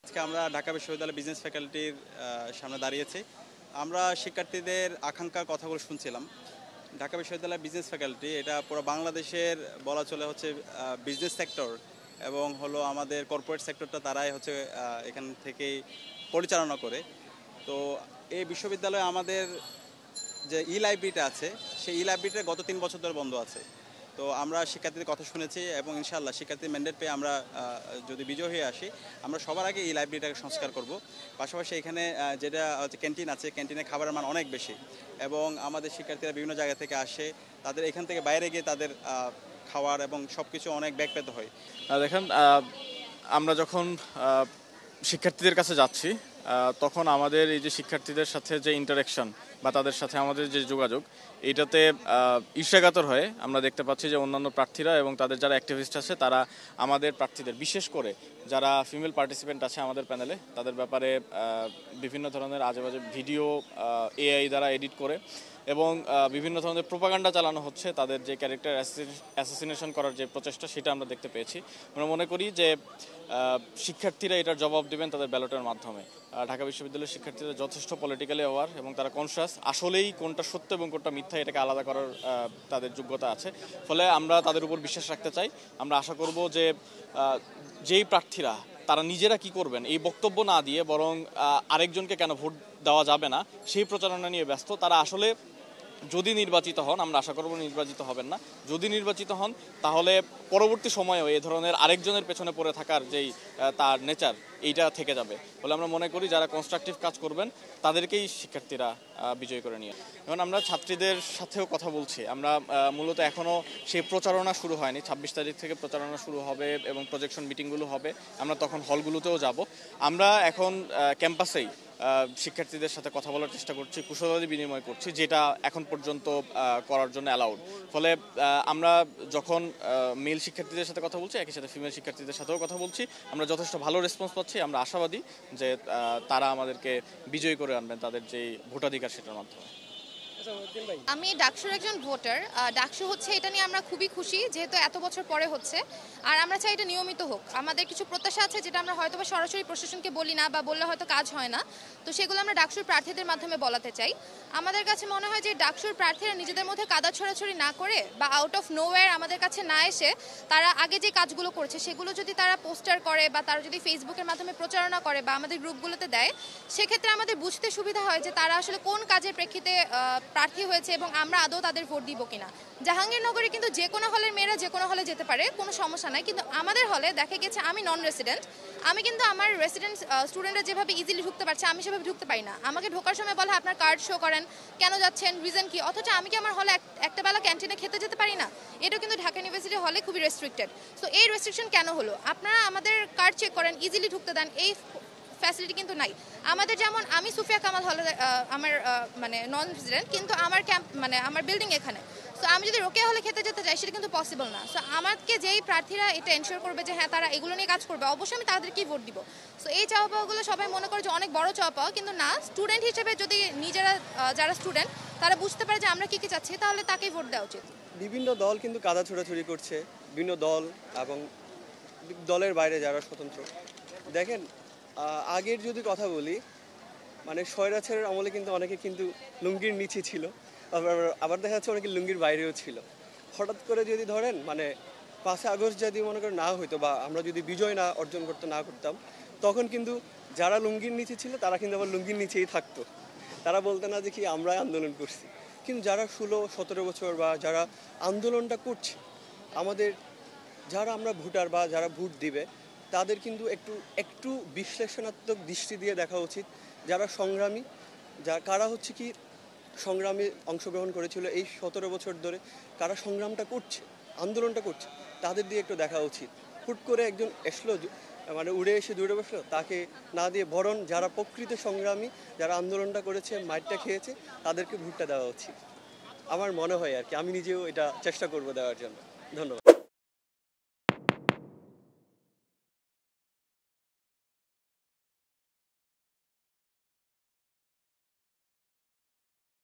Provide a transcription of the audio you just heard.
আজকে আমরা ঢাকা বিশ্ববিদ্যালয় বিজনেস ফ্যাকাল্টির সামনে দাঁড়িয়েছি। আমরা শিক্ষার্থীদের আকাঙ্ক্ষার কথাগুলো শুনছিলাম। ঢাকা বিশ্ববিদ্যালয় বিজনেস ফ্যাকাল্টি এটা পুরো বাংলাদেশের বলা চলে হচ্ছে বিজনেস সেক্টর এবং হলো আমাদের কর্পোরেট সেক্টরটা তারাই হচ্ছে এখান থেকেই পরিচালনা করে। তো এই বিশ্ববিদ্যালয়ে আমাদের যে লাইব্রেরিটা আছে সেই লাইব্রেরিটা গত 3 বছর ধরে বন্ধ আছে। তো আমরা শিক্ষার্থীদের কথা শুনেছি এবং ইনশাআল্লাহ শিক্ষার্থীর ম্যান্ডেট পেয়ে আমরা যদি বিজয় হয়ে আসি আমরা সবার আগে এই লাইব্রেরিটাকে সংস্কার করব। পাশাপাশি এখানে যেটা হচ্ছে ক্যান্টিন আছে, ক্যান্টিনে খাবারের মান অনেক বেশি এবং আমাদের শিক্ষার্থীরা বিভিন্ন জায়গা থেকে আসে, তাদের এখান থেকে বাইরে গিয়ে তাদের খাওয়ার এবং সব কিছু অনেক ব্যাগ পেতে হয়। দেখেন, আমরা যখন শিক্ষার্থীদের কাছে যাচ্ছি তখন আমাদের এই যে শিক্ষার্থীদের সাথে যে ইন্টারাকশন বা তাদের সাথে আমাদের যে যোগাযোগ, এইটাতে ঈর্ষাকাতর হয়ে আমরা দেখতে পাচ্ছি যে অন্যান্য প্রার্থীরা এবং তাদের যারা অ্যাক্টিভিস্ট আছে তারা আমাদের প্রার্থীদের, বিশেষ করে যারা ফিমেল পার্টিসিপেন্ট আছে আমাদের প্যানেলে, তাদের ব্যাপারে বিভিন্ন ধরনের আজেবাজে ভিডিও এআই দ্বারা এডিট করে এবং বিভিন্ন ধরনের প্রোপাগান্ডা চালানো হচ্ছে। তাদের যে ক্যারেক্টার অ্যাসাসিনেশন করার যে প্রচেষ্টা, সেটা আমরা দেখতে পেয়েছি। আমরা মনে করি যে শিক্ষার্থীরা এটার জবাব দেবেন তাদের ব্যালটের মাধ্যমে। ঢাকা বিশ্ববিদ্যালয়ের শিক্ষার্থীরা যথেষ্ট পলিটিক্যালি অ্যাওয়ার এবং তারা কনসিয়াস, আসলেই কোনটা সত্য এবং কোনটা মিথ্যা এটাকে আলাদা করার তাদের যোগ্যতা আছে। ফলে আমরা তাদের উপর বিশ্বাস রাখতে চাই। আমরা আশা করব যে যেই প্রার্থীরা তারা নিজেরা কি করবেন এই বক্তব্য না দিয়ে বরং আরেকজনকে কেন ভোট দেওয়া যাবে না সেই প্রচারণা নিয়ে ব্যস্ত, তারা আসলে যদি নির্বাচিত হন, আমরা আশা করব নির্বাচিত হবেন না, যদি নির্বাচিত হন তাহলে পরবর্তী সময়েও এই ধরনের আরেকজনের পেছনে পড়ে থাকার যেই তার নেচার, এইটা থেকে যাবে। বলে আমরা মনে করি যারা কনস্ট্রাকটিভ কাজ করবেন তাদেরকেই শিক্ষার্থীরা বিজয় করে নিয়ে। এখন আমরা ছাত্রীদের সাথেও কথা বলছি। আমরা মূলত এখনও সেই প্রচারণা শুরু হয়নি। 26 তারিখ থেকে প্রচারণা শুরু হবে এবং প্রজেকশন মিটিংগুলো হবে। আমরা তখন হলগুলোতেও যাব। আমরা এখন ক্যাম্পাসেই শিক্ষার্থীদের সাথে কথা বলার চেষ্টা করছি, কুশলাদি বিনিময় করছি, যেটা এখন পর্যন্ত করার জন্য অ্যালাউড। ফলে আমরা যখন মেল শিক্ষার্থীদের সাথে কথা বলছি, একই সাথে ফিমেল শিক্ষার্থীদের সাথেও কথা বলছি, আমরা যথেষ্ট ভালো রেসপন্স পাচ্ছি। আমরা আশাবাদী যে তারা আমাদেরকে বিজয়ী করে আনবেন তাদের যে ভোটাধিকার সেটার মাধ্যমে। আমি ডাকসুর একজন ভোটার। ডাকসু হচ্ছে এটা নিয়ে আমরা খুবই খুশি, যেহেতু এত বছর পরে হচ্ছে, আর আমরা চাই এটা নিয়মিত হোক। আমাদের কিছু প্রত্যাশা আছে যেটা আমরা হয়তো বা সরাসরি প্রশাসনকে বলি না বা বললে হয়তো কাজ হয় না, তো সেগুলো আমরা ডাকসুর প্রার্থীদের মাধ্যমে বলাতে চাই। আমাদের কাছে মনে হয় যে ডাকসুর প্রার্থীরা নিজেদের মধ্যে কাদা ছড়াছড়ি না করে বা আউট অফ নোওয়্যার আমাদের কাছে না এসে তারা আগে যে কাজগুলো করছে সেগুলো যদি তারা পোস্টার করে বা তারা যদি ফেসবুকের মাধ্যমে প্রচারণা করে বা আমাদের গ্রুপগুলোতে দেয়, সেক্ষেত্রে আমাদের বুঝতে সুবিধা হয় যে তারা আসলে কোন কাজের প্রেক্ষিতে প্রার্থী হয়েছে এবং আমরা আদৌ তাদের ভোট দিব কিনা। জাহাঙ্গীরনগরে কিন্তু যে কোনো হলের মেয়েরা যে কোনো হলে যেতে পারে, কোনো সমস্যা নাই, কিন্তু আমাদের হলে দেখা গেছে আমি নন রেসিডেন্ট, আমি কিন্তু আমার রেসিডেন্ট স্টুডেন্টরা যেভাবে ইজিলি ঢুকতে পারছে আমি সেভাবে ঢুকতে পারি না। আমাকে ঢোকার সময় বলা হয় আপনার কার্ড শো করেন, কেন যাচ্ছেন, রিজন কি, অথচ আমি কি আমার হলে একটা বেলা ক্যান্টিনে খেতে যেতে পারি না? এটা কিন্তু ঢাকা ইউনিভার্সিটি হলে খুবই রেস্ট্রিক্টেড। সো এই রেস্ট্রিকশন কেন হলো? আপনারা আমাদের কার্ড চেক করেন, ইজিলি ঢুকতে দেন, এই ফ্যাসিলিটি কিন্তু নাই আমাদের। যেমন আমি সুফিয়া কামাল হলে আমার মানে নন রেসিডেন্ট, কিন্তু আমার ক্যাম্প মানে আমার বিল্ডিং এখানে। সো আমি যদি রোকেয়া হলে খেতে যেতে চাই সেটা কিন্তু পসিবল না। সো আমাকে যেই প্রার্থীরা এটা এনশিওর করবে যে হ্যাঁ তারা এগুলো নিয়ে কাজ করবে, অবশ্যই আমি তাদেরকেই ভোট দিব। সো এই চাওয়া পাওয়াগুলো সবাই মনে করে যে অনেক বড় চাওয়া পাওয়া, কিন্তু না, স্টুডেন্ট হিসেবে যদি নিজেরা যারা স্টুডেন্ট তারা বুঝতে পারে যে আমরা কী কী চাচ্ছি, তাহলে তাকেই ভোট দেওয়া উচিত। বিভিন্ন দল কিন্তু কাদা ছোড়াছুড়ি করছে, বিভিন্ন দল এবং দলের বাইরে যারা স্বতন্ত্র। দেখেন, আগের যদি কথা বলি, মানে স্বৈরাচারের আমলে কিন্তু অনেকে কিন্তু লুঙ্গির নিচে ছিল, আবার দেখা যাচ্ছে অনেকে লুঙ্গির বাইরেও ছিল। হঠাৎ করে যদি ধরেন মানে 5 আগস্ট যদি মনে করেন না হইতো বা আমরা যদি বিজয় না অর্জন না করতাম, তখন কিন্তু যারা লুঙ্গির নিচে ছিল তারা কিন্তু আবার লুঙ্গির নিচেই থাকতো। তারা বলতো না যে কি আমরা আন্দোলন করছি। কিন্তু যারা 16-17 বছর বা যারা আন্দোলনটা করছে, আমাদের যারা আমরা ভোটার বা যারা ভোট দিবে, তাদের কিন্তু একটু বিশ্লেষণাত্মক দৃষ্টি দিয়ে দেখা উচিত। যারা সংগ্রামী, কারা হচ্ছে কি সংগ্রামে অংশগ্রহণ করেছিল এই 17 বছর ধরে, কারা সংগ্রামটা করছে, আন্দোলনটা করছে, তাদের দিয়ে একটু দেখা উচিত। হুট করে একজন এসলো, মানে উড়ে এসে দূরে বসলো, তাকে না দিয়ে বরং যারা প্রকৃত সংগ্রামী, যারা আন্দোলনটা করেছে, মাইটটা খেয়েছে, তাদেরকে ভোটটা দেওয়া উচিত আমার মনে হয় আর কি। আমি নিজেও এটা চেষ্টা করবো দেওয়ার জন্য। ধন্যবাদ।